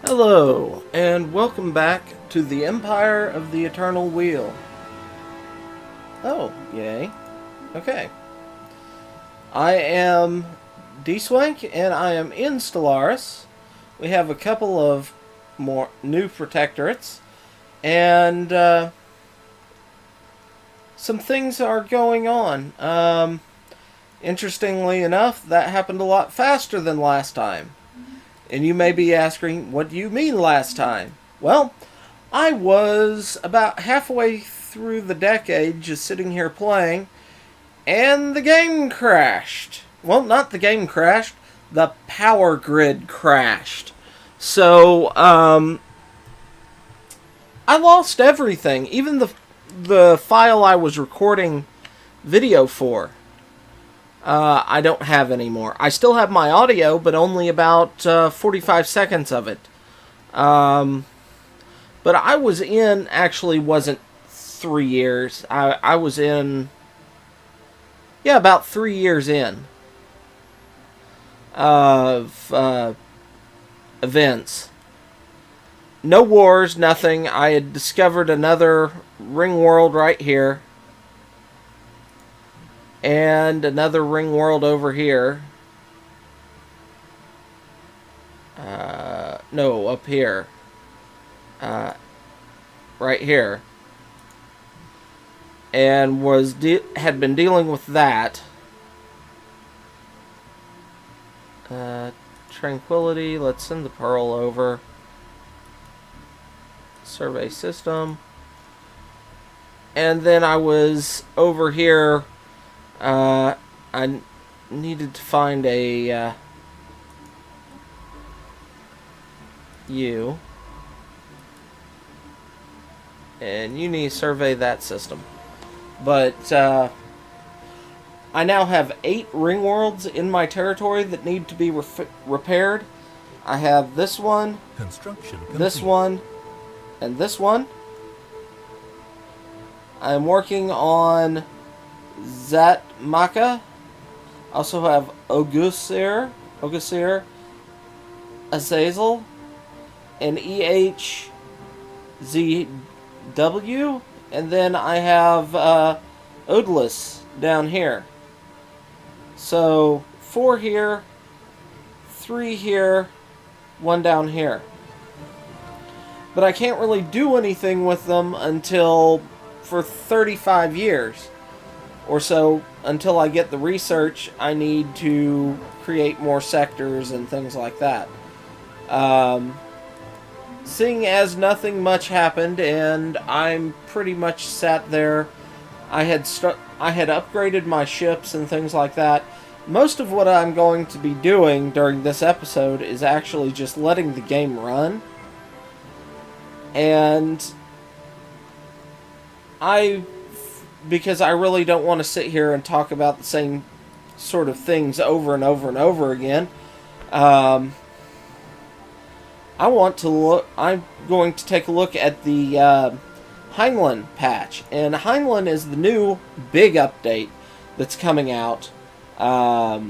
Hello, and welcome back to the Empire of the Eternal Wheel. Oh, yay. Okay. I am Dswank, and I am in Stellaris. We have a couple of more new protectorates, and some things are going on. Interestingly enough, that happened a lot faster than last time. And you may be asking, what do you mean last time? Well, I was about halfway through the decade just sitting here playing, and the game crashed. Well, not the game crashed, the power grid crashed. So, I lost everything, even the file I was recording video for. I don't have anymore. I still have my audio, but only about 45 seconds of it. But I was in, actually wasn't 3 years. I was in, about 3 years in of events. No wars, nothing. I had discovered another ring world right here. And another ring world over here. No, up here. Right here. And had been dealing with that. Tranquility. Let's send the Pearl over. Survey system. And then I was over here. I needed to find a you, and you need to survey that system. But I now have 8 ring worlds in my territory that need to be repaired. I have this one, this one, and this one. I'm working on Zatmaka. Also have Ogusir, Azazel, and EHZW, and then I have Odlis down here. So 4 here, 3 here, 1 down here. But I can't really do anything with them until for 35 years. Or so, until I get the research I need to create more sectors and things like that. Seeing as nothing much happened, and I'm pretty much sat there, I had upgraded my ships and things like that. Most of what I'm going to be doing during this episode is actually just letting the game run. And because I really don't want to sit here and talk about the same sort of things over and over and over again. I'm going to take a look at the Heinlein patch. And Heinlein is the new big update that's coming out, well,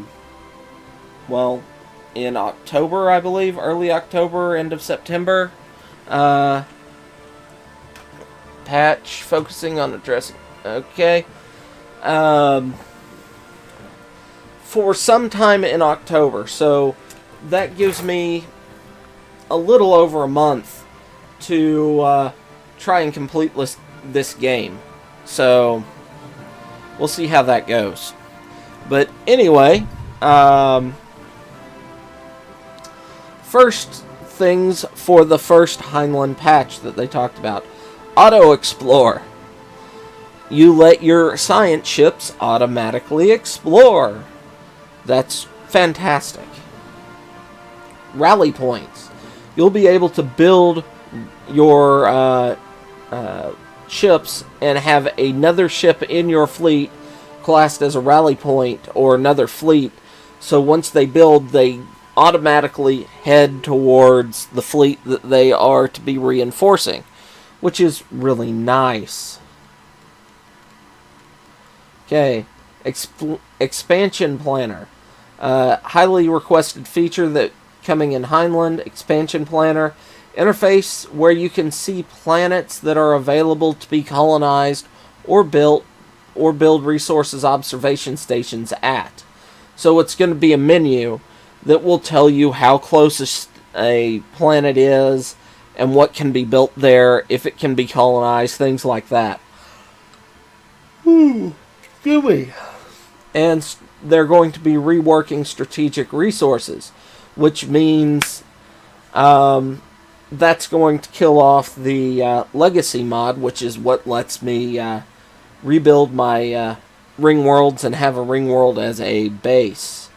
in October, I believe. Early October, end of September. Patch focusing on addressing... Okay. For some time in October. So that gives me a little over a month to try and complete this game. So we'll see how that goes. But anyway, first things for the first Heinlein patch that they talked about. Auto Explore. You let your science ships automatically explore. That's fantastic. Rally points. You'll be able to build your ships and have another ship in your fleet classed as a rally point or another fleet. So once they build, they automatically head towards the fleet that they are to be reinforcing, which is really nice. Okay, Expansion Planner. Highly requested feature that coming in Heinlein, expansion planner, interface where you can see planets that are available to be colonized or built, or build resources observation stations at. So it's going to be a menu that will tell you how close a planet is and what can be built there, if it can be colonized, things like that. Excuse me. And they're going to be reworking strategic resources, which means that's going to kill off the legacy mod, which is what lets me rebuild my ring worlds and have a ring world as a base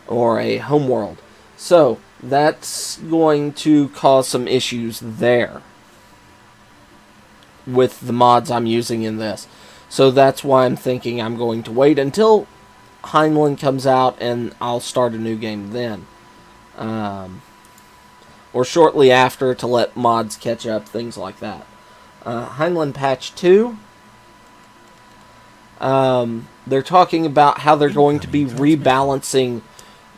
or a home world. So that's going to cause some issues there with the mods I'm using in this. So that's why I'm thinking I'm going to wait until Heinlein comes out and I'll start a new game then. Or shortly after to let mods catch up, things like that. Heinlein patch 2. They're talking about how they're going to be rebalancing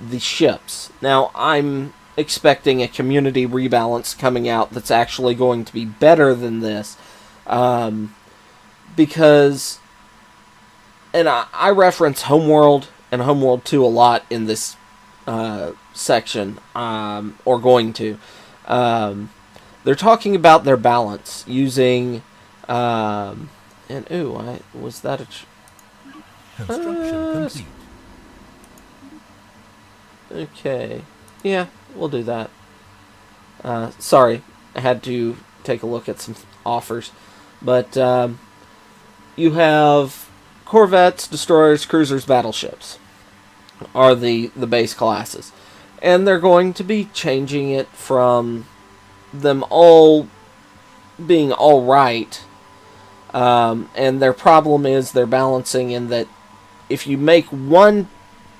the ships. Now, I'm expecting a community rebalance coming out that's actually going to be better than this. Because, and I reference Homeworld and Homeworld 2 a lot in this section, or going to. They're talking about their balance using, and ooh, was that a... Construction complete. Okay. Yeah, we'll do that. Sorry, I had to take a look at some offers. But you have corvettes, destroyers, cruisers, battleships are the base classes. And they're going to be changing it from them all being all right. And their problem is they're balancing in that if you make one,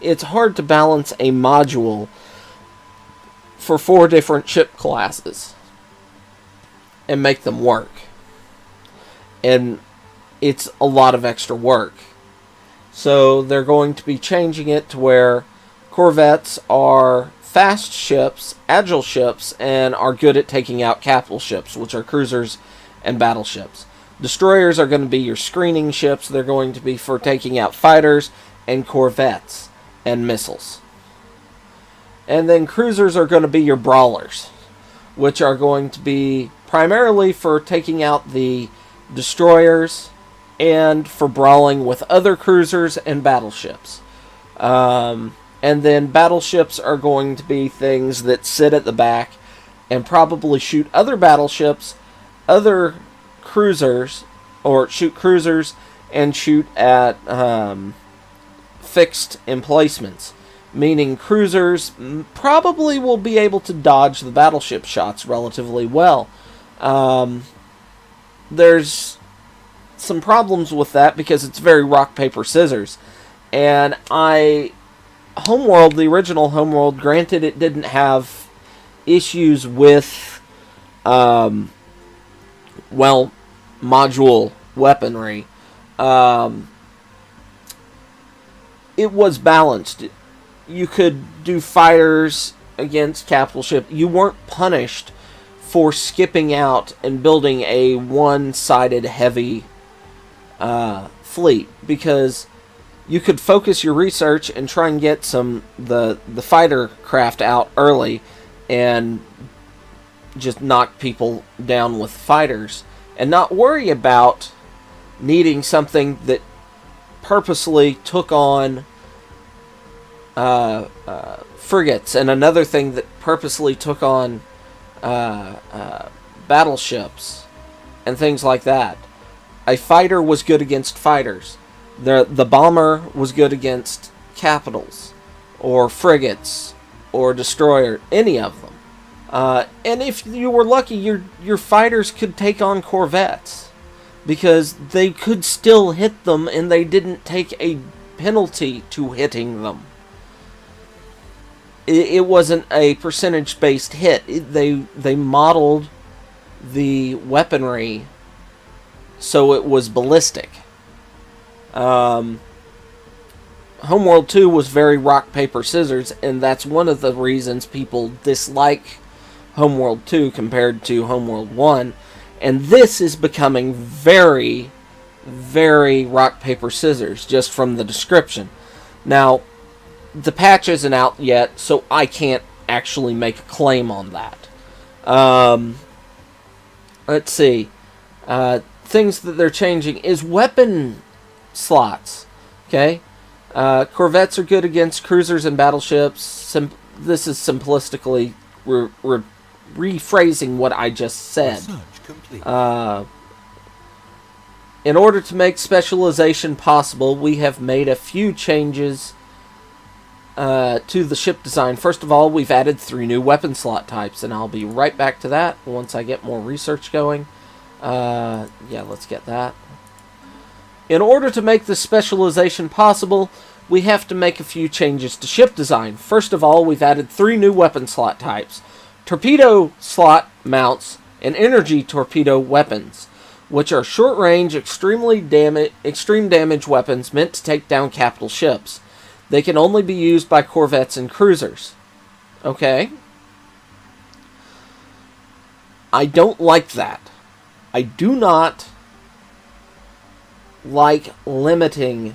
it's hard to balance a module for 4 different ship classes and make them work. And it's a lot of extra work. So they're going to be changing it to where corvettes are fast ships, agile ships, and are good at taking out capital ships, which are cruisers and battleships. Destroyers are going to be your screening ships. They're going to be for taking out fighters and corvettes and missiles. And then cruisers are going to be your brawlers, which are going to be primarily for taking out the destroyers and for brawling with other cruisers and battleships. And then battleships are going to be things that sit at the back and probably shoot other battleships, other cruisers, or shoot cruisers and shoot at fixed emplacements. Meaning cruisers probably will be able to dodge the battleship shots relatively well. There's some problems with that because it's very rock, paper, scissors. And Homeworld, the original Homeworld, granted it didn't have issues with, module weaponry. It was balanced. You could do fighters against capital ship. You weren't punished for skipping out and building a one-sided heavy fleet, because you could focus your research and try and get the fighter craft out early and just knock people down with fighters and not worry about needing something that purposely took on frigates and another thing that purposely took on battleships and things like that. A fighter was good against fighters. The bomber was good against capitals or frigates or destroyer, any of them. And if you were lucky, your fighters could take on corvettes because they could still hit them and they didn't take a penalty to hitting them. It wasn't a percentage-based hit. They modeled the weaponry so it was ballistic. Homeworld 2 was very rock, paper, scissors, and that's one of the reasons people dislike Homeworld 2 compared to Homeworld 1. And this is becoming very, very rock, paper, scissors, just from the description. Now, the patch isn't out yet, so I can't actually make a claim on that. Let's see. Things that they're changing is weapon slots. Okay? Corvettes are good against cruisers and battleships. This is simplistically rephrasing what I just said. In order to make specialization possible, we have made a few changes to the ship design. First of all, we've added 3 new weapon slot types, and I'll be right back to that once I get more research going. Yeah, let's get that. In order to make this specialization possible, we have to make a few changes to ship design. First of all, we've added 3 new weapon slot types: torpedo slot mounts and energy torpedo weapons, which are short-range, extreme damage weapons meant to take down capital ships. They can only be used by corvettes and cruisers. Okay. I don't like that. I do not like limiting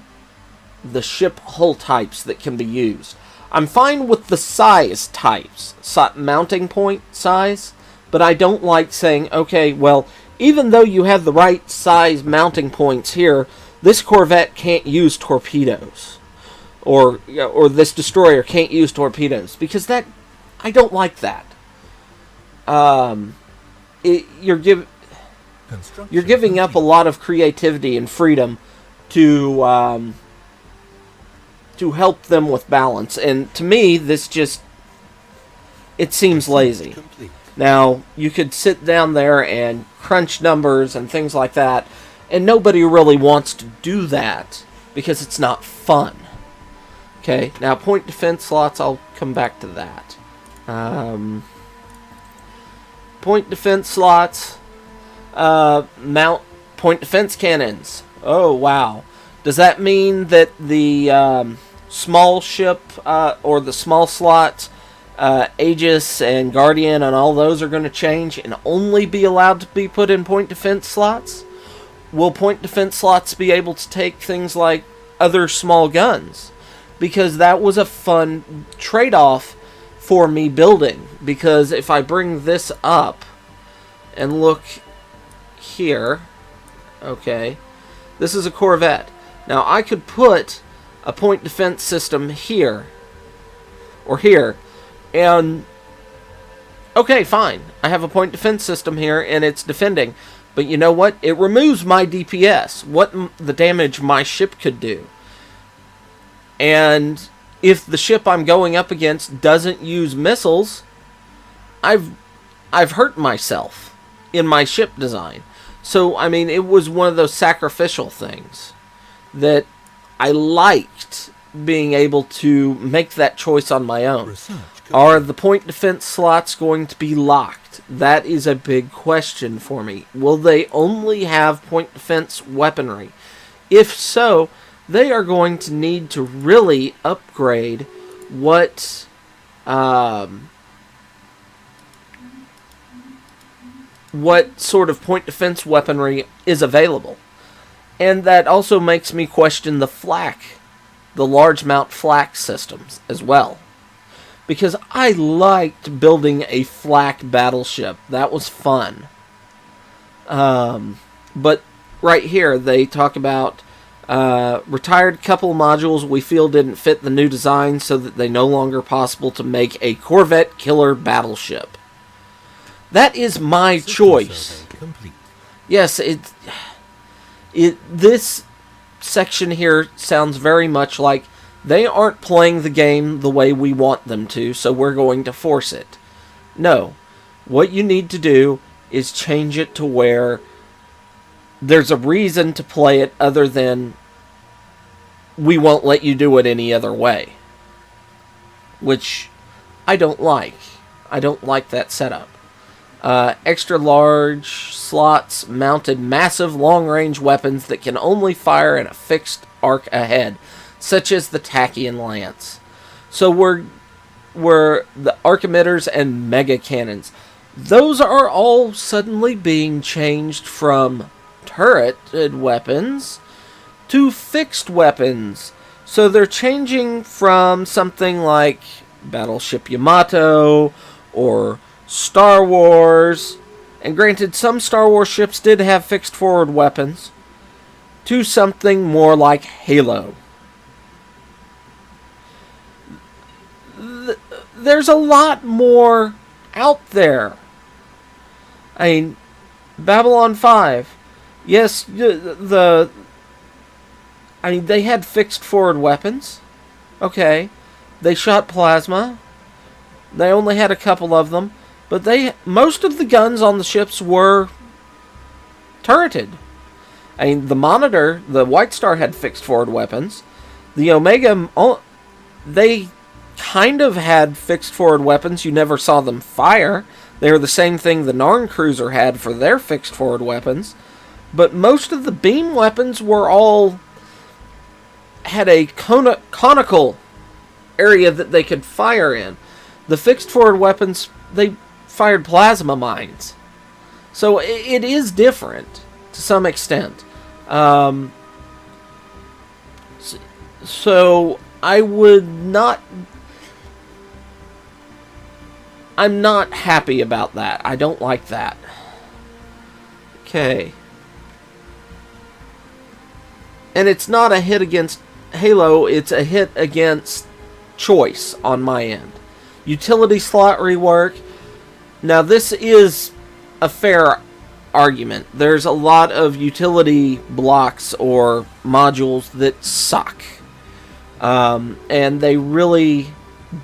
the ship hull types that can be used. I'm fine with the size types, mounting point size, but I don't like saying, okay, well, even though you have the right size mounting points here, this corvette can't use torpedoes. Or this destroyer can't use torpedoes. Because that, I don't like that. You're giving up a lot of creativity and freedom to help them with balance. And to me, this just, it seems lazy. Now, you could sit down there and crunch numbers and things like that, and nobody really wants to do that because it's not fun. Okay, now point defense slots, I'll come back to that. Point defense slots, mount point defense cannons. Oh, wow. Does that mean that the small ship, or the small slots, Aegis and Guardian and all those are going to change and only be allowed to be put in point defense slots? Will point defense slots be able to take things like other small guns? Because that was a fun trade-off for me building. Because if I bring this up and look here, okay, this is a corvette. Now I could put a point defense system here or here, and okay, fine, I have a point defense system here and it's defending, but you know what, it removes my DPS, the damage my ship could do. And if the ship I'm going up against doesn't use missiles, I've hurt myself in my ship design. So I mean, it was one of those sacrificial things that I liked being able to make that choice on my own. Are the point defense slots going to be locked? That is a big question for me. Will they only have point defense weaponry? If so, they are going to need to really upgrade what sort of point defense weaponry is available. And that also makes me question the flak, the large mount flak systems as well. Because I liked building a flak battleship. That was fun. But right here they talk about retired couple modules we feel didn't fit the new design, so that they no longer possible to make a Corvette killer battleship. That is my choice. Yes, this section here sounds very much like they aren't playing the game the way we want them to, so we're going to force it. No. What you need to do is change it to where there's a reason to play it other than we won't let you do it any other way. Which I don't like. I don't like that setup. Extra large slots mounted massive long-range weapons that can only fire in a fixed arc ahead. such as the Tachyon Lance. So we're the arc emitters and mega cannons. Those are all suddenly being changed from turreted weapons to fixed weapons. So they're changing from something like Battleship Yamato or Star Wars, and granted some Star Wars ships did have fixed forward weapons, to something more like Halo. There's a lot more out there. I mean, Babylon 5, yes, they had fixed forward weapons. Okay. They shot plasma. They only had a couple of them. But most of the guns on the ships were turreted. I mean, the Monitor, the White Star, had fixed forward weapons. The Omega, they kind of had fixed forward weapons. You never saw them fire. They were the same thing the Narn Cruiser had for their fixed forward weapons. But most of the beam weapons were all had a conical area that they could fire in. The fixed forward weapons, they fired plasma mines. So it is different to some extent. So I'm not happy about that. I don't like that. Okay. And it's not a hit against Halo, it's a hit against choice on my end. Utility slot rework. Now this is a fair argument. There's a lot of utility blocks or modules that suck. And they really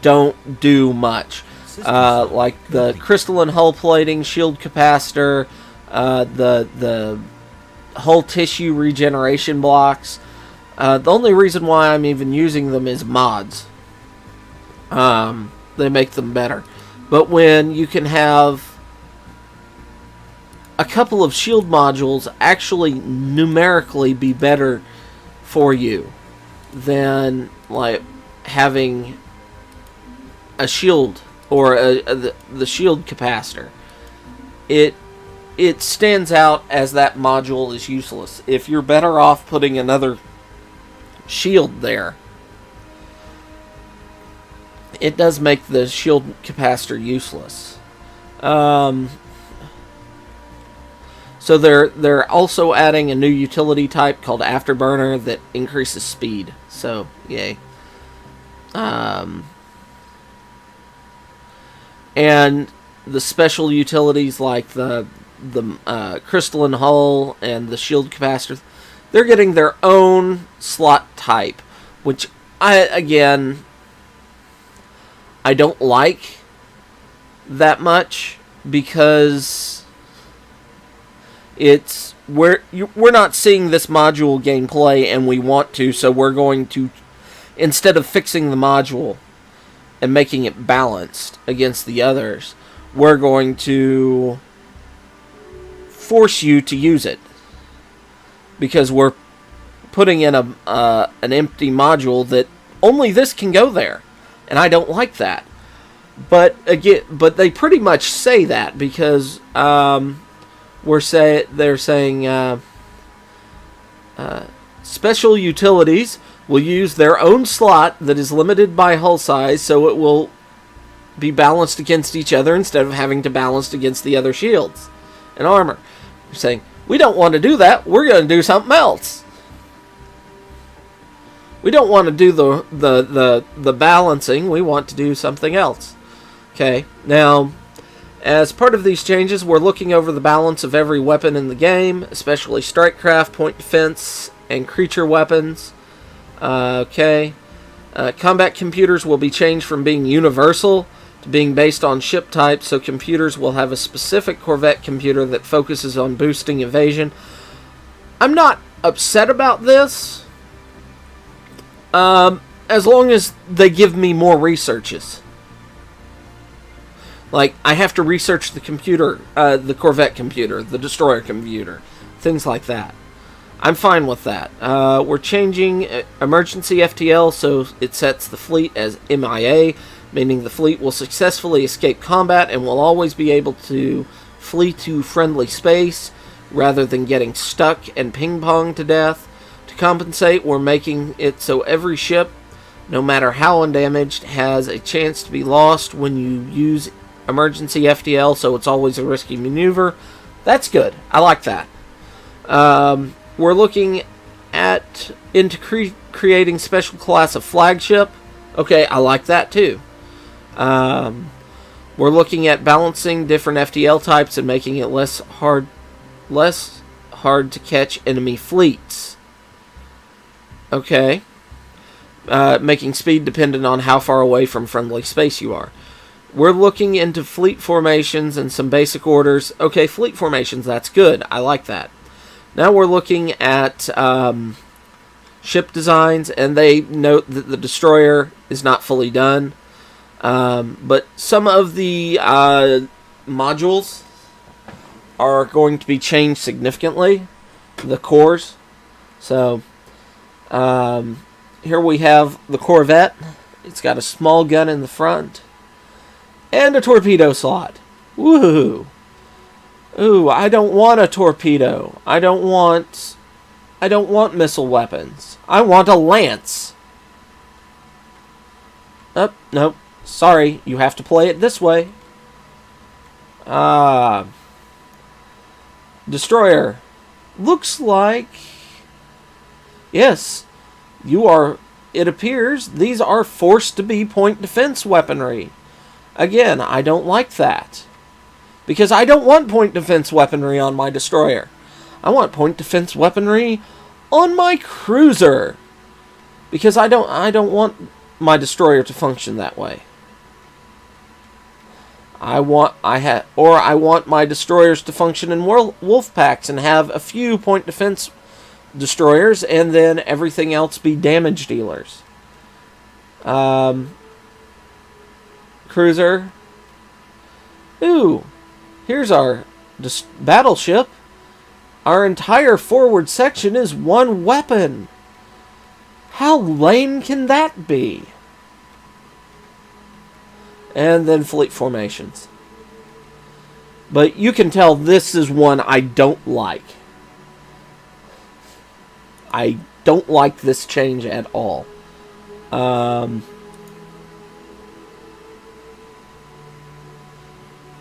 don't do much. Like the crystalline hull plating, shield capacitor, the hull tissue regeneration blocks. The only reason why I'm even using them is mods. They make them better. But when you can have a couple of shield modules actually numerically be better for you than like having a shield or the shield capacitor, it stands out as that module is useless. If you're better off putting another shield there, it does make the shield capacitor useless. So they're also adding a new utility type called Afterburner that increases speed. So yay. And the special utilities like the crystalline hull and the shield capacitor, they're getting their own slot type, which I don't like that much, because we're not seeing this module gameplay and we want to, so we're going to, instead of fixing the module and making it balanced against the others, we're going to force you to use it, because we're putting in an empty module that only this can go there, and I don't like that. But they pretty much say that, because they're saying special utilities will use their own slot that is limited by hull size, so it will be balanced against each other instead of having to balance against the other shields and armor. They're saying, we don't want to do that, we're going to do something else. We don't want to do the balancing, we want to do something else. Okay, now, as part of these changes, we're looking over the balance of every weapon in the game, especially strikecraft, point defense, and creature weapons. Combat computers will be changed from being universal to being based on ship type, so computers will have a specific Corvette computer that focuses on boosting evasion. I'm not upset about this, as long as they give me more researches. Like, I have to research the computer, the Corvette computer, the destroyer computer, things like that. I'm fine with that. We're changing emergency FTL so it sets the fleet as MIA, meaning the fleet will successfully escape combat and will always be able to flee to friendly space rather than getting stuck and ping-ponged to death. To compensate, we're making it so every ship, no matter how undamaged, has a chance to be lost when you use emergency FTL, so it's always a risky maneuver. That's good. I like that. We're looking into creating special class of flagship. Okay, I like that too. We're looking at balancing different FTL types and making it less hard to catch enemy fleets. Okay. Making speed dependent on how far away from friendly space you are. We're looking into fleet formations and some basic orders. Okay, fleet formations, that's good. I like that. Now we're looking at ship designs, and they note that the destroyer is not fully done. But some of the modules are going to be changed significantly. The cores. So, here we have the Corvette. It's got a small gun in the front. And a torpedo slot. Woohoo! Ooh, I don't want a torpedo. I don't want missile weapons. I want a lance. Oh, nope. Sorry, you have to play it this way. Destroyer. Looks like... Yes, you are... It appears these are forced to be point defense weaponry. Again, I don't like that. Because I don't want point defense weaponry on my destroyer. I want point defense weaponry on my cruiser. Because I don't want my destroyer to function that way. I want my destroyers to function in wolf packs and have a few point defense destroyers and then everything else be damage dealers. Cruiser. Ooh. Here's our battleship. Our entire forward section is one weapon. How lame can that be? And then fleet formations. But you can tell this is one I don't like. I don't like this change at all.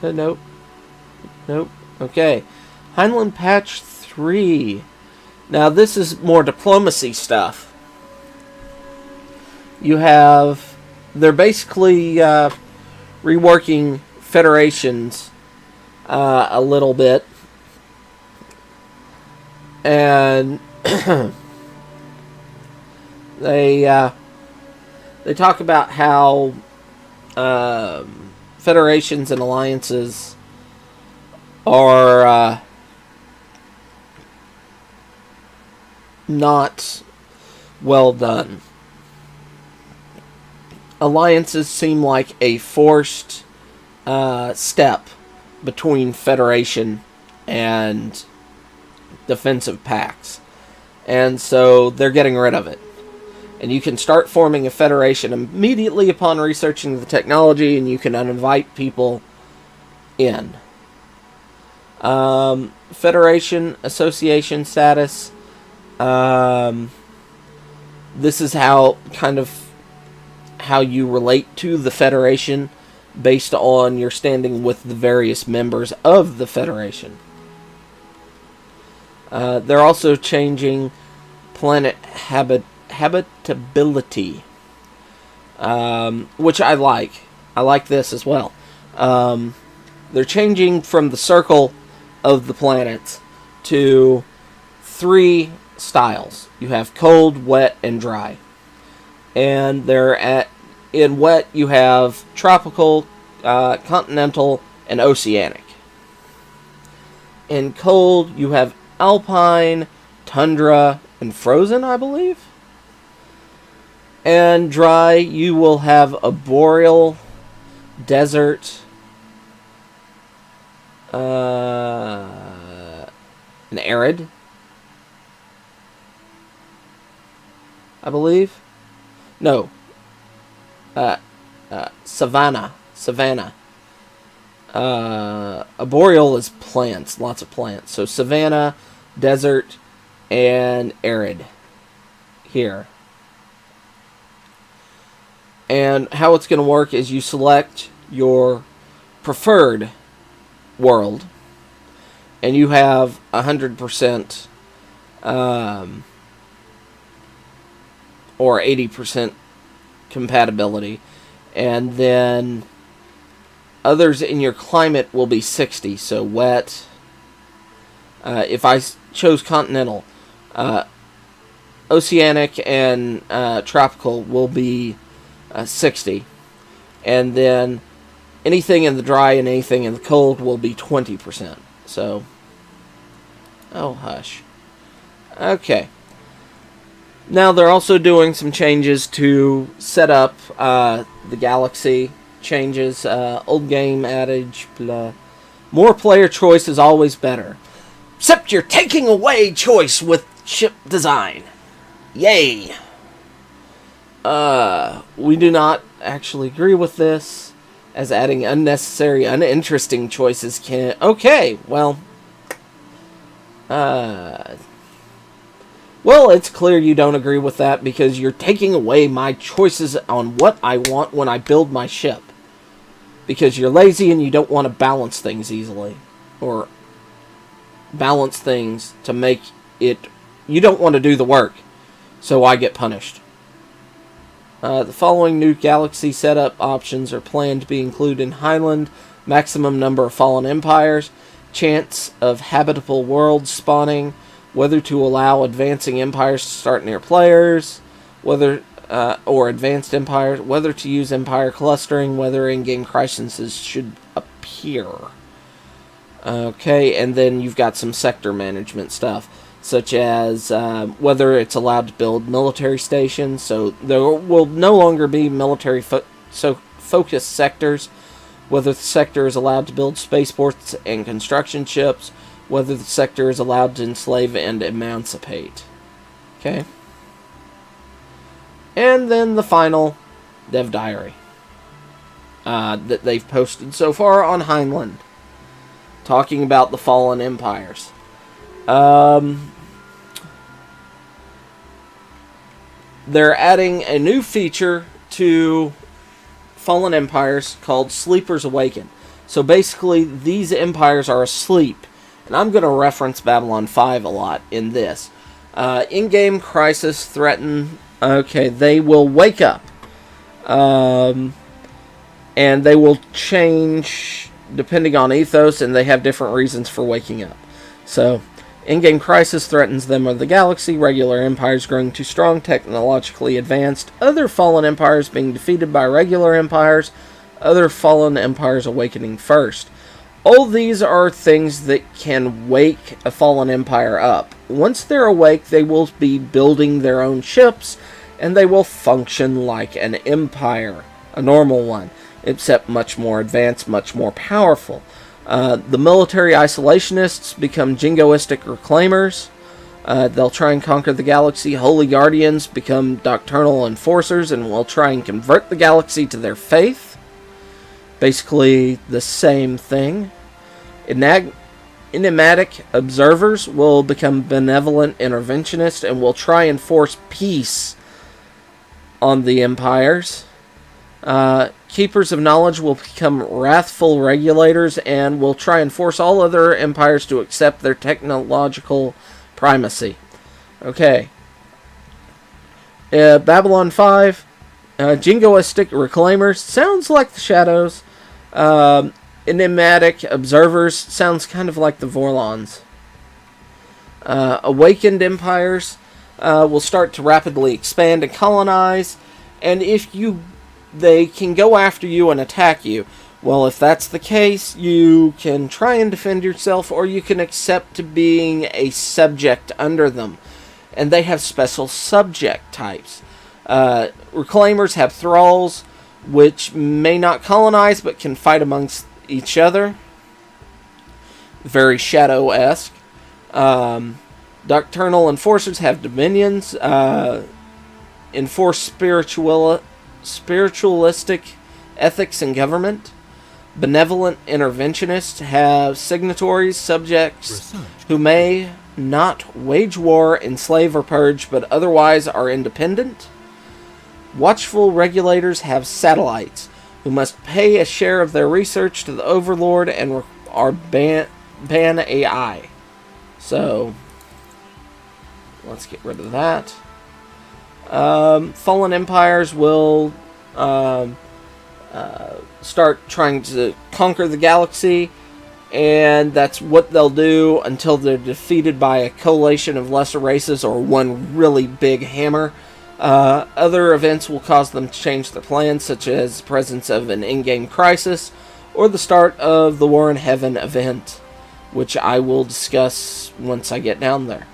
Nope. Nope. Okay. Heinlein Patch 3. Now, this is more diplomacy stuff. You have... They're basically reworking federations a little bit. And... they talk about how federations and alliances are not well done. Alliances seem like a forced step between Federation and defensive packs. And so they're getting rid of it. And you can start forming a Federation immediately upon researching the technology, and you can invite people in. Federation association status. This is how you relate to the Federation based on your standing with the various members of the Federation. They're also changing planet habitability, which I like. I like this as well. They're changing from the circle of the planets to 3 styles. You have cold, wet, and dry. And in wet you have tropical, continental, and oceanic. In cold you have alpine, tundra, and frozen, I believe. And dry you will have a boreal, desert, an arid, I believe. No. Savannah. Arboreal is plants, lots of plants. So savanna, desert, and arid here. And how it's going to work is you select your preferred world, and you have 100% or 80% compatibility, and then others in your climate will be 60, so wet. If I chose continental, oceanic and tropical will be 60, and then anything in the dry and anything in the cold will be 20%. So, oh hush. Okay. Now they're also doing some changes to set up the galaxy. Changes, old game adage, blah. More player choice is always better. Except you're taking away choice with ship design. Yay! We do not actually agree with this, as adding unnecessary, uninteresting choices can... Okay, well... Well, it's clear you don't agree with that, because you're taking away my choices on what I want when I build my ship. Because you're lazy and you don't want to balance things easily. Or balance things to make it... You don't want to do the work, so I get punished. The following new galaxy setup options are planned to be included in Highland. Maximum number of fallen empires, chance of habitable worlds spawning, whether to allow advancing empires to start near players, whether or advanced empires, whether to use empire clustering, whether in-game crises should appear. Okay, and then you've got some sector management stuff, such as whether it's allowed to build military stations, so there will no longer be military focused sectors, whether the sector is allowed to build spaceports and construction ships, whether the sector is allowed to enslave and emancipate. Okay. And then the final Dev Diary that they've posted so far on Heinlein, talking about the fallen empires. They're adding a new feature to fallen empires called Sleepers Awaken. So basically, these empires are asleep. And I'm going to reference Babylon 5 a lot in this. In-game crisis threaten... Okay, they will wake up. And they will change depending on ethos, and they have different reasons for waking up. So, in-game crisis threatens them or the galaxy. Regular empires growing too strong, technologically advanced. Other fallen empires being defeated by regular empires. Other fallen empires awakening first. All these are things that can wake a fallen empire up. Once they're awake, they will be building their own ships, and they will function like an empire, a normal one, except much more advanced, much more powerful. The military isolationists become jingoistic reclaimers. They'll try and conquer the galaxy. Holy guardians become doctrinal enforcers, and will try and convert the galaxy to their faith. Basically the same thing. Enigmatic observers will become benevolent interventionists and will try and force peace on the empires. Keepers of knowledge will become wrathful regulators and will try and force all other empires to accept their technological primacy. Okay. Babylon 5. Jingoistic reclaimers. Sounds like the Shadows. Enigmatic observers. Sounds kind of like the Vorlons. Awakened empires will start to rapidly expand and colonize. And if they can go after you and attack you. Well, if that's the case, you can try and defend yourself, or you can accept to being a subject under them. And they have special subject types. Reclaimers have thralls, which may not colonize, but can fight amongst each other. Very Shadow-esque. Doctrinal enforcers have dominions. enforce spiritualistic ethics in government. Benevolent interventionists have signatories, subjects who may not wage war, enslave, or purge, but otherwise are independent. Watchful regulators have satellites, who must pay a share of their research to the Overlord and are ban AI. So, let's get rid of that. Fallen empires will start trying to conquer the galaxy, and that's what they'll do until they're defeated by a coalition of lesser races or one really big hammer. Other events will cause them to change their plans, such as the presence of an in-game crisis or the start of the War in Heaven event, which I will discuss once I get down there.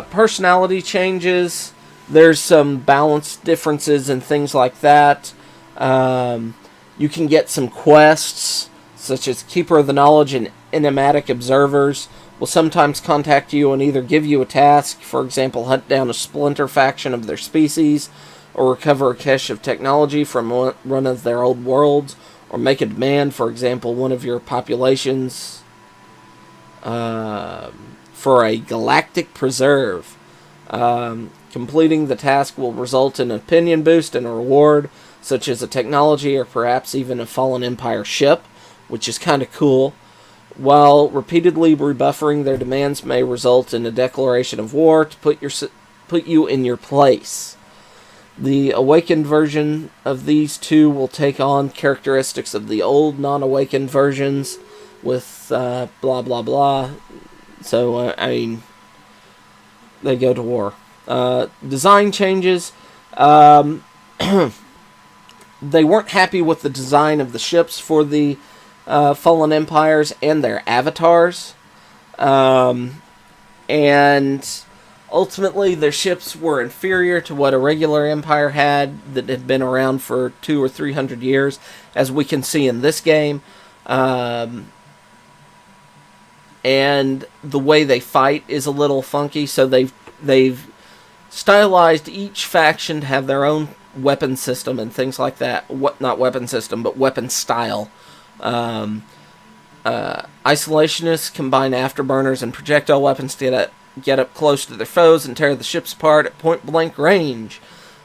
Personality changes. There's some balance differences and things like that. You can get some quests, such as Keeper of the Knowledge and Enigmatic Observers will sometimes contact you and either give you a task, for example, hunt down a splinter faction of their species, or recover a cache of technology from one of their old worlds, or make a demand, for example, one of your populations for a galactic preserve. Completing the task will result in an opinion boost and a reward, such as a technology or perhaps even a Fallen Empire ship, which is kind of cool. While repeatedly rebuffing their demands may result in a declaration of war to put you in your place. The awakened version of these two will take on characteristics of the old non-awakened versions with blah blah blah. So, they go to war. Design changes. They weren't happy with the design of the ships for the Fallen Empires and their avatars. And ultimately, their ships were inferior to what a regular empire had that had been around for 200 or 300 years, as we can see in this game. And the way they fight is a little funky, so they've stylized each faction to have their own weapon system and things like that. Not weapon system, but weapon style. Isolationists combine afterburners and projectile weapons to get up close to their foes and tear the ships apart at point-blank range.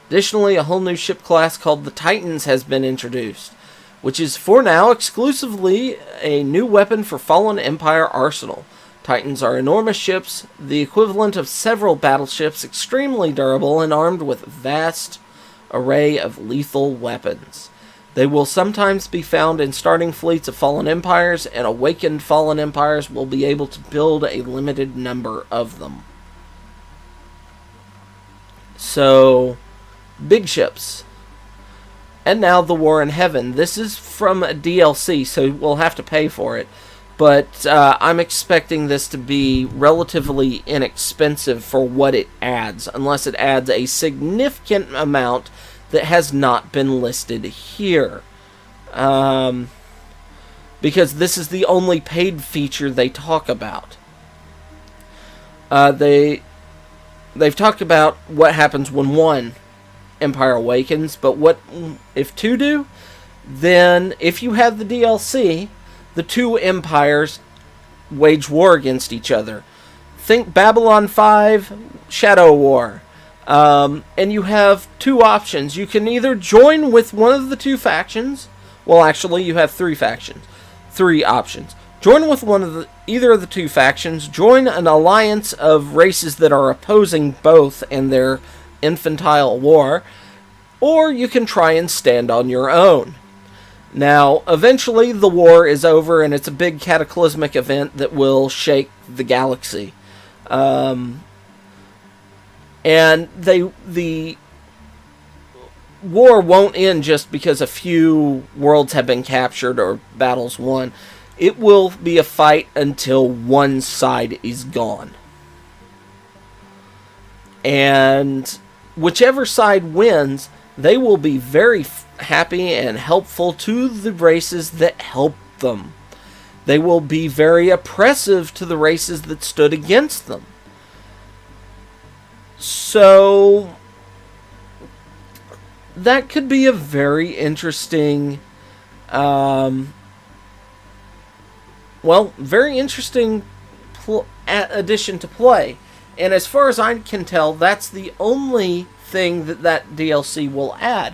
Additionally, a whole new ship class called the Titans has been introduced, which is for now exclusively a new weapon for Fallen Empire arsenal. Titans are enormous ships, the equivalent of several battleships, extremely durable and armed with a vast array of lethal weapons. They will sometimes be found in starting fleets of Fallen Empires, and awakened Fallen Empires will be able to build a limited number of them. So, big ships. And now the War in Heaven. This is from a DLC, so we'll have to pay for it. But I'm expecting this to be relatively inexpensive for what it adds, unless it adds a significant amount that has not been listed here. Because this is the only paid feature they talk about. They've talked about what happens when one Empire awakens, but what if two do? Then, if you have the DLC, the two empires wage war against each other. Think Babylon 5, Shadow War. And you have two options. You can either join with one of the two factions. Well, actually, you have three factions. Three options. Join with either of the two factions. Join an alliance of races that are opposing both in their infantile war. Or you can try and stand on your own. Now, eventually the war is over, and it's a big cataclysmic event that will shake the galaxy. And the war won't end just because a few worlds have been captured or battles won. It will be a fight until one side is gone. And whichever side wins, they will be very happy and helpful to the races that help them. They will be very oppressive to the races that stood against them. So, that could be a very interesting, very interesting addition to play. And as far as I can tell, that's the only thing that DLC will add,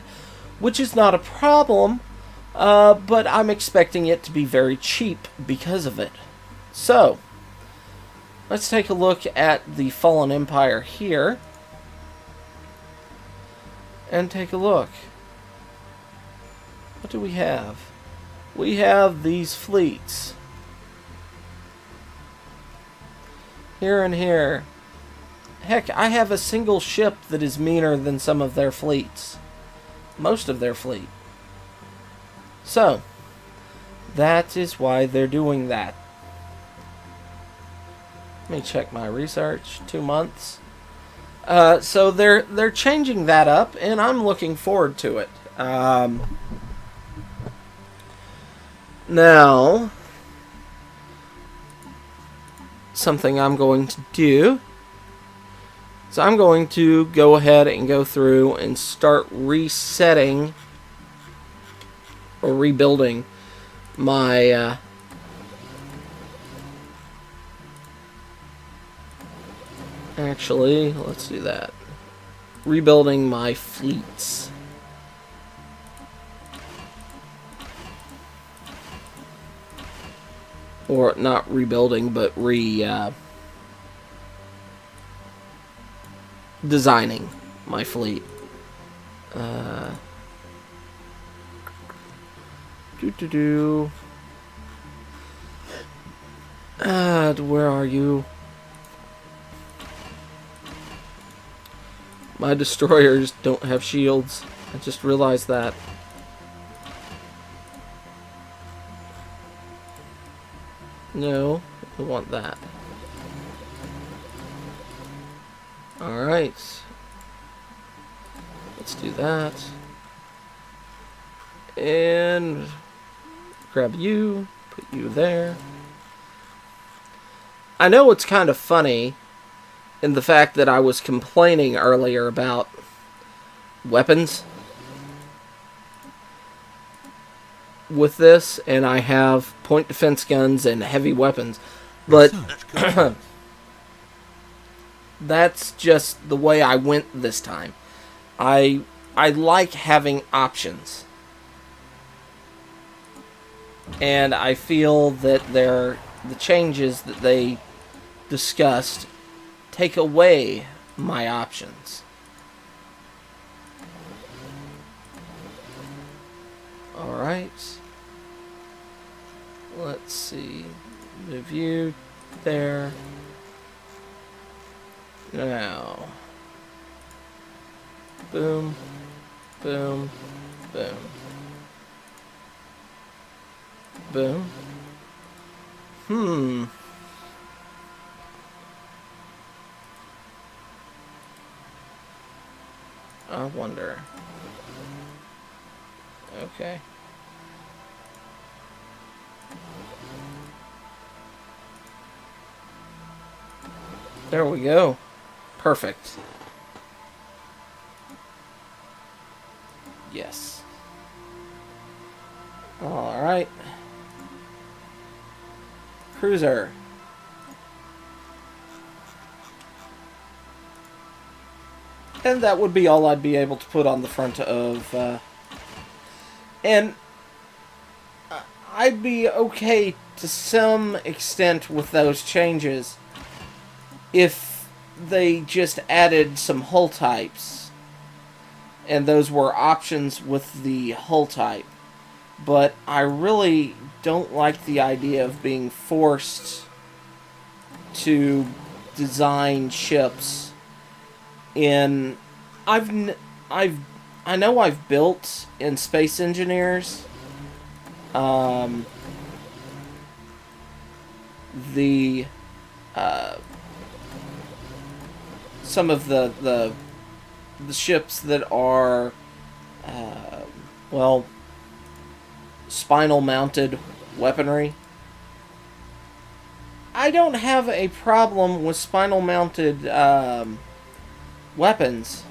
which is not a problem, but I'm expecting it to be very cheap because of it. So, let's take a look at the Fallen Empire here. And take a look. What do we have? We have these fleets. Here and here. Heck, I have a single ship that is meaner than some of their fleets. Most of their fleet. So, that is why they're doing that. Let me check my research. 2 months. So they're changing that up, and I'm looking forward to it. Now, something I'm going to do is I'm going to go ahead and go through and start resetting or rebuilding my actually, let's do that. Rebuilding my fleets. Or not rebuilding, but designing my fleet. Where are you? My destroyers don't have shields. I just realized that. No, we want that. Alright. Let's do that. And grab you, put you there. I know it's kind of funny in the fact that I was complaining earlier about weapons with this, and I have point defense guns and heavy weapons, but that's just the way I went this time. I like having options, and I feel that the changes that they discussed take away my options. Alright. Let's see. Move you there. Now. Boom. Boom. Boom. Boom. I wonder. Okay. There we go. Perfect. Yes. Alright. Cruiser. And that would be all I'd be able to put on the front of... and I'd be okay to some extent with those changes if they just added some hull types. And those were options with the hull type. But I really don't like the idea of being forced to design ships in... I know I've built in Space Engineers some of the ships that are spinal mounted weaponry. I don't have a problem with spinal mounted weapons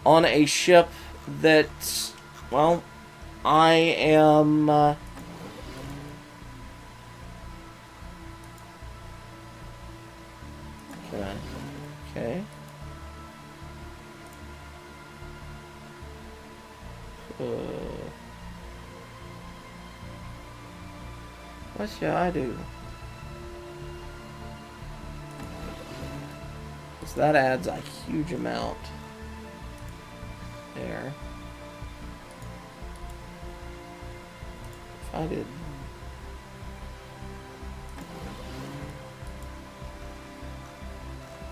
on a ship that, well, I am... Okay. What should I do? Because that adds a huge amount. There. If I did...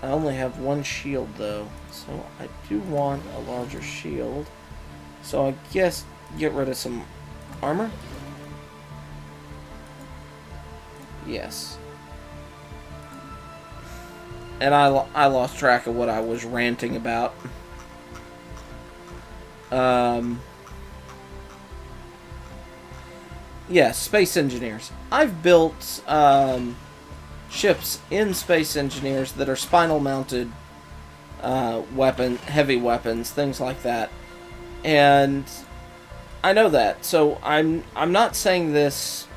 I only have one shield though, so I do want a larger shield. So I guess get rid of some armor. Yes. And I lost track of what I was ranting about. Yeah, Space Engineers. I've built ships in Space Engineers that are spinal mounted heavy weapons, things like that. And I know that. So I'm not saying this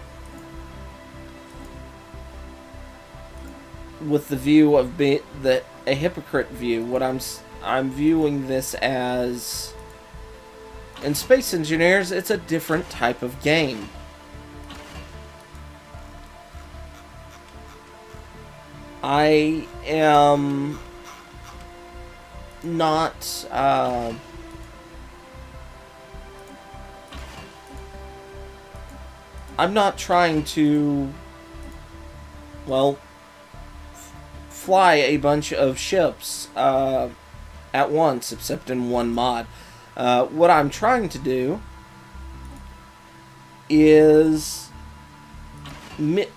with the view of being a hypocrite view. What I'm viewing this as, in Space Engineers, it's a different type of game. I am not I'm not trying to, well, fly a bunch of ships at once, except in one mod. What I'm trying to do is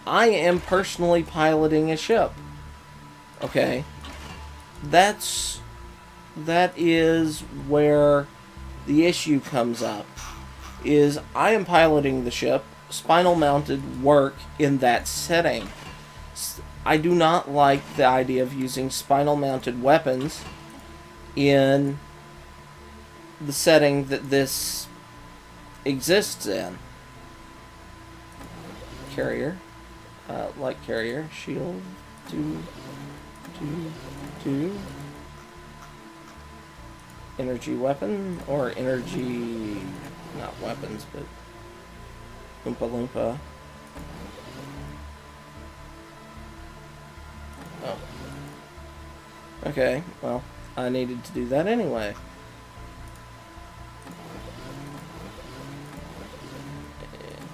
I am personally piloting a ship. Okay, that is where the issue comes up. Is I am piloting the ship. Spinal mounted work in that setting. I do not like the idea of using spinal mounted weapons in the setting that this exists in. Carrier, light carrier, shield, two. Energy weapon, or energy, not weapons, but Oompa Loompa. Oh. Okay, well, I needed to do that anyway.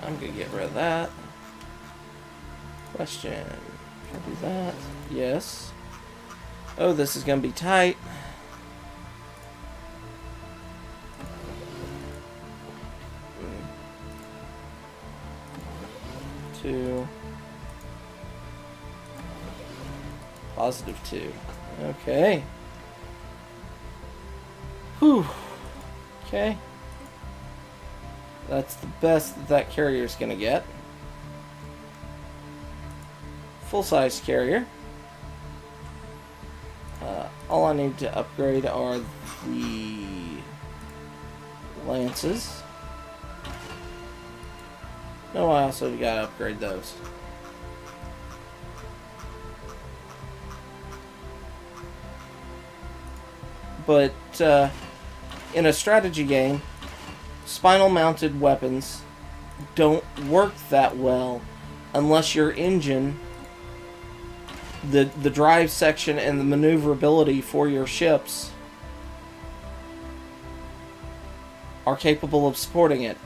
I'm gonna get rid of that. Question. Can I do that? Yes. Oh, this is gonna be tight. Two. +2. Okay. Whew. Okay. That's the best that carrier's gonna get. Full-size carrier. All I need to upgrade are the lances. No, I also gotta upgrade those. But in a strategy game, spinal mounted weapons don't work that well unless your engine, the drive section and the maneuverability for your ships are capable of supporting it.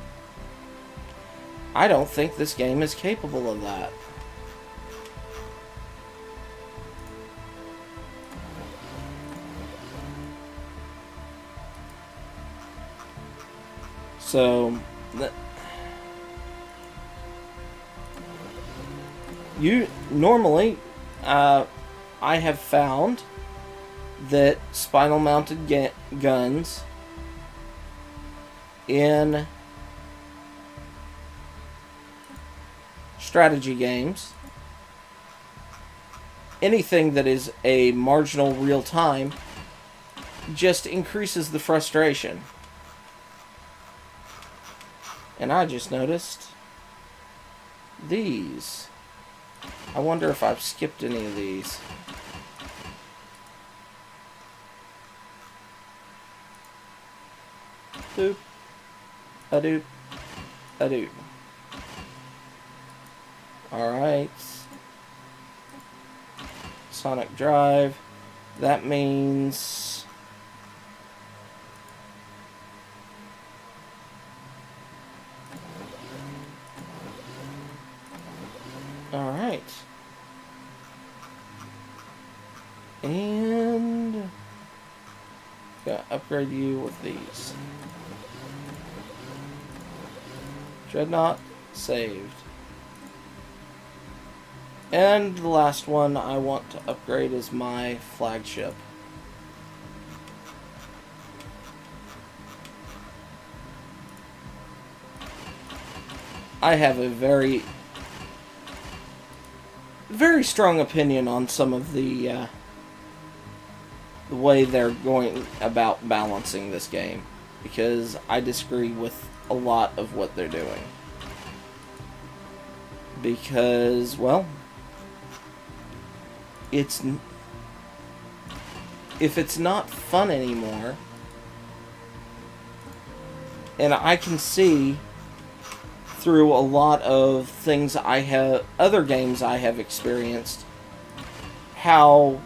I don't think this game is capable of that. So, normally, I have found that spinal mounted guns in strategy games, anything that is a marginal real time, just increases the frustration. And I just noticed these. I wonder if I've skipped any of these. Doop. A-doop. A-doop. Alright. Sonic Drive. That means... Alright. And... Gotta upgrade you with these. Dreadnought. Saved. And the last one I want to upgrade is my flagship. I have a very strong opinion on some of the way they're going about balancing this game, because I disagree with a lot of what they're doing. Because, well, if it's not fun anymore, and I can see through a lot of things other games I have experienced, how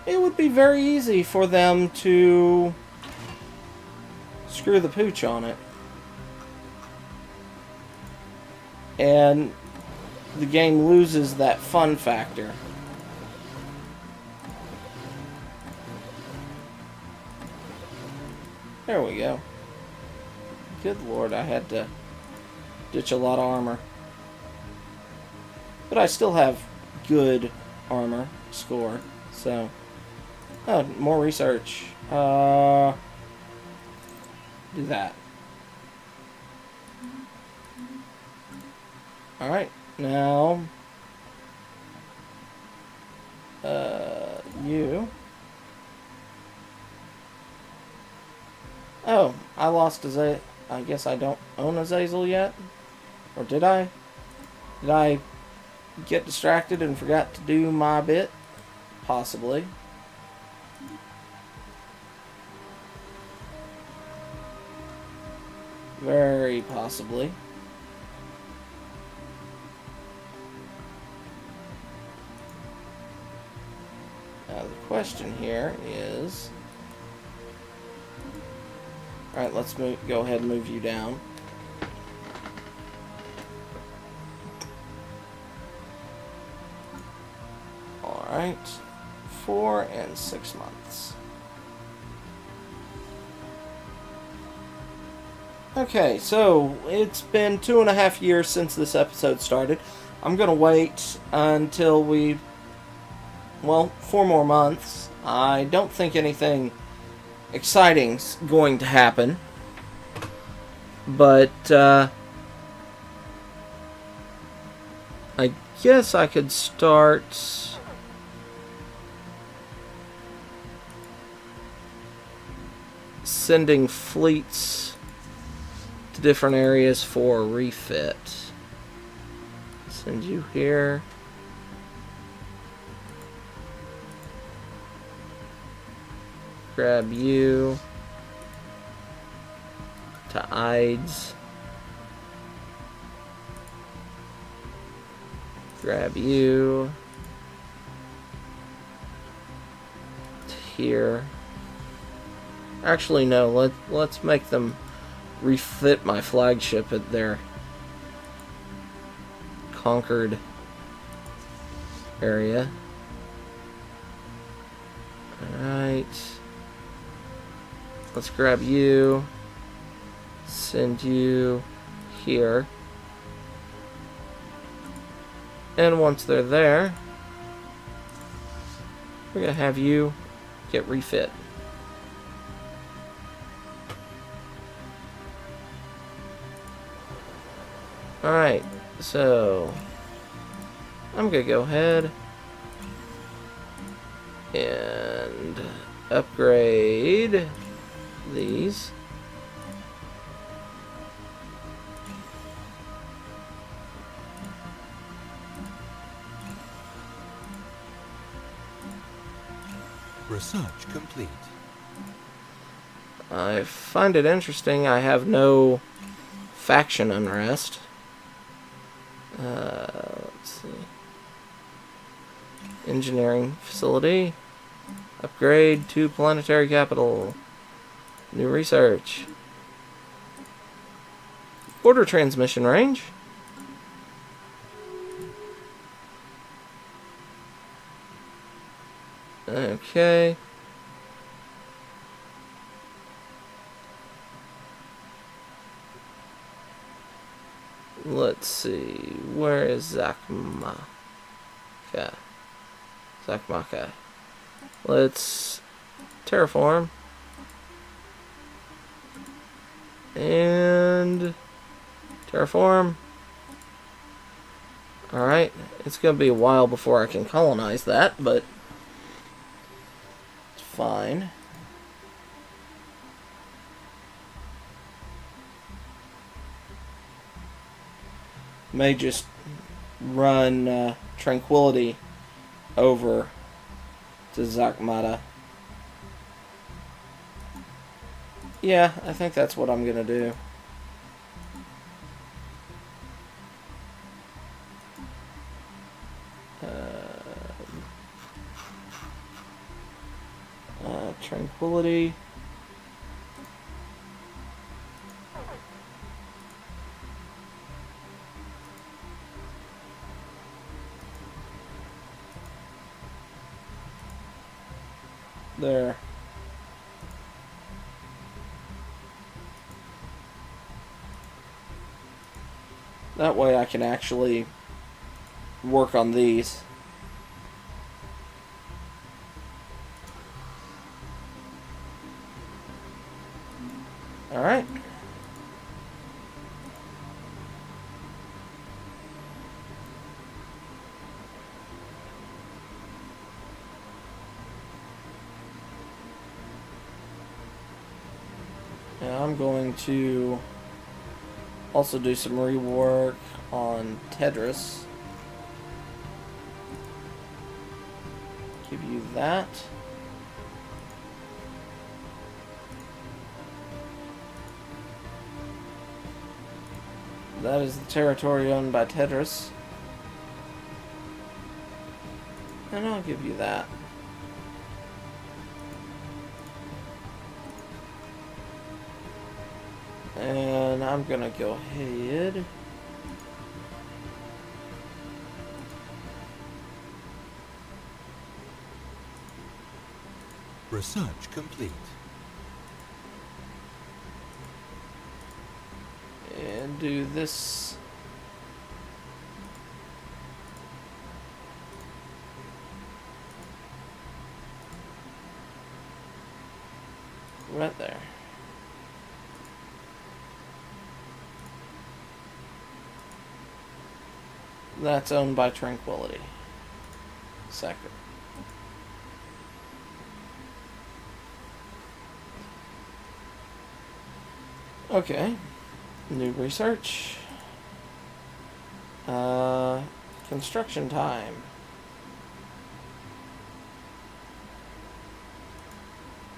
it would be very easy for them to screw the pooch on it. And the game loses that fun factor. There we go. Good lord, I had to ditch a lot of armor. But I still have good armor score, so... Oh, more research. Do that. Alright, now... you... Oh, I lost Azazel. I guess I don't own Azazel yet? Or did I? Did I get distracted and forgot to do my bit? Possibly. Very possibly. Now the question here is... Alright, let's go ahead and move you down. Alright. 4 and 6 months. Okay, so it's been 2.5 years since this episode started. I'm gonna wait until well, 4 more months. I don't think anything exciting's going to happen, but I guess I could start sending fleets to different areas for refit. Send you here. Grab you to Ides. Grab you to here. Actually, no. Let's make them refit my flagship at their conquered area. Alright. Let's grab you, send you here, and once they're there, we're going to have you get refit. Alright, so I'm going to go ahead and upgrade these. Research complete. I find it interesting. I have no faction unrest. Let's see. Engineering facility. Upgrade to planetary capital. New research. Order transmission range. Okay. Let's see. Where is Zakma? Okay. Zakmaka. Let's terraform. And terraform. Alright. It's going to be a while before I can colonize that, but it's fine. May just run Tranquility over to Zakmata. Yeah, I think that's what I'm gonna do. Tranquility. There. That way I can actually work on these. Alright. Now I'm going to also do some rework on Tedris. Give you that. That is the territory owned by Tedris. And I'll give you that. And I'm gonna go ahead. Research complete. And do this. Right there. That's owned by Tranquility. Sector. Okay. New research. Construction time.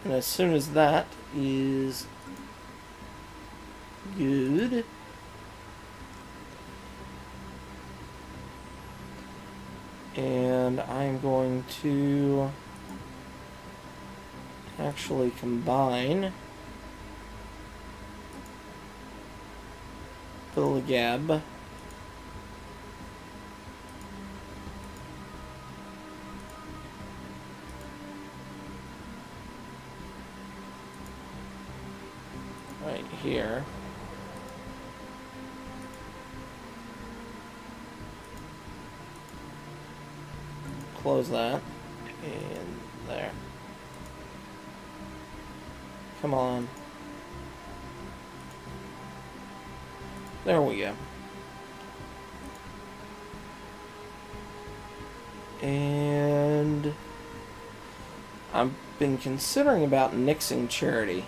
And as soon as that is good, and I'm going to actually combine Gab. Right here. Close that. And there. Come on. There we go. And I've been considering about nixing Charity.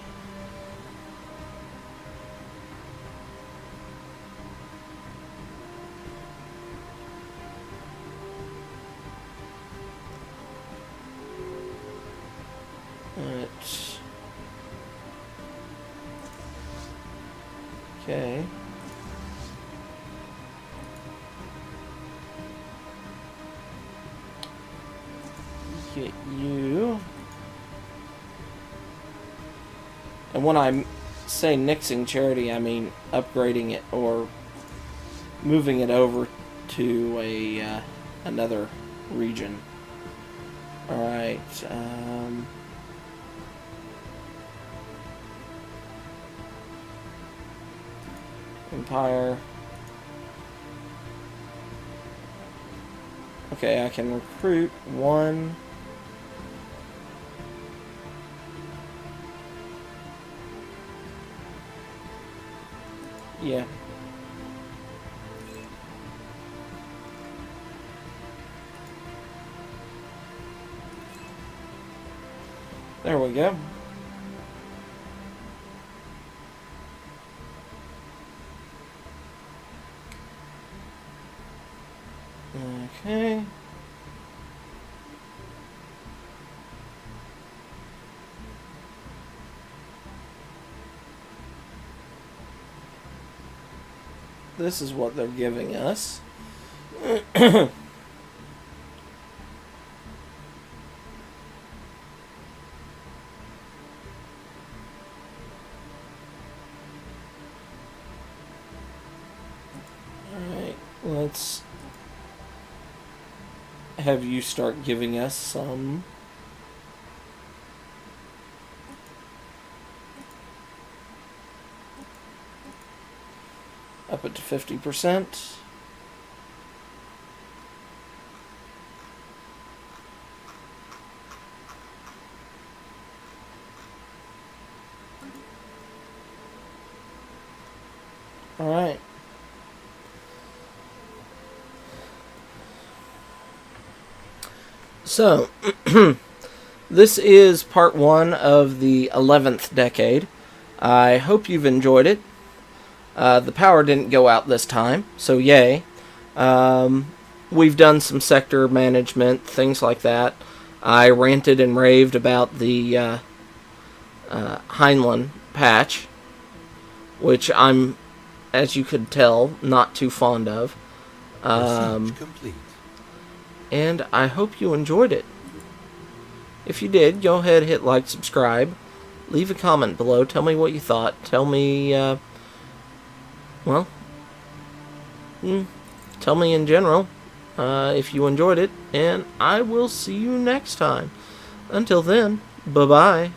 Okay. Get you. And when I say nixing charity, I mean upgrading it or moving it over to a another region. All right. Empire. Okay, I can recruit one. Yeah. There we go. Okay. This is what they're giving us. Alright, let's have you start giving us some. Up it to 50%. All right. So, this is part 1 of the 11th decade. I hope you've enjoyed it. The power didn't go out this time, so yay. We've done some sector management, things like that. I ranted and raved about the Heinlein patch, which I'm, as you could tell, not too fond of. Research complete. And I hope you enjoyed it. If you did, go ahead, hit like, subscribe, leave a comment below, tell me what you thought, tell me, well, tell me in general if you enjoyed it, and I will see you next time. Until then, bye-bye.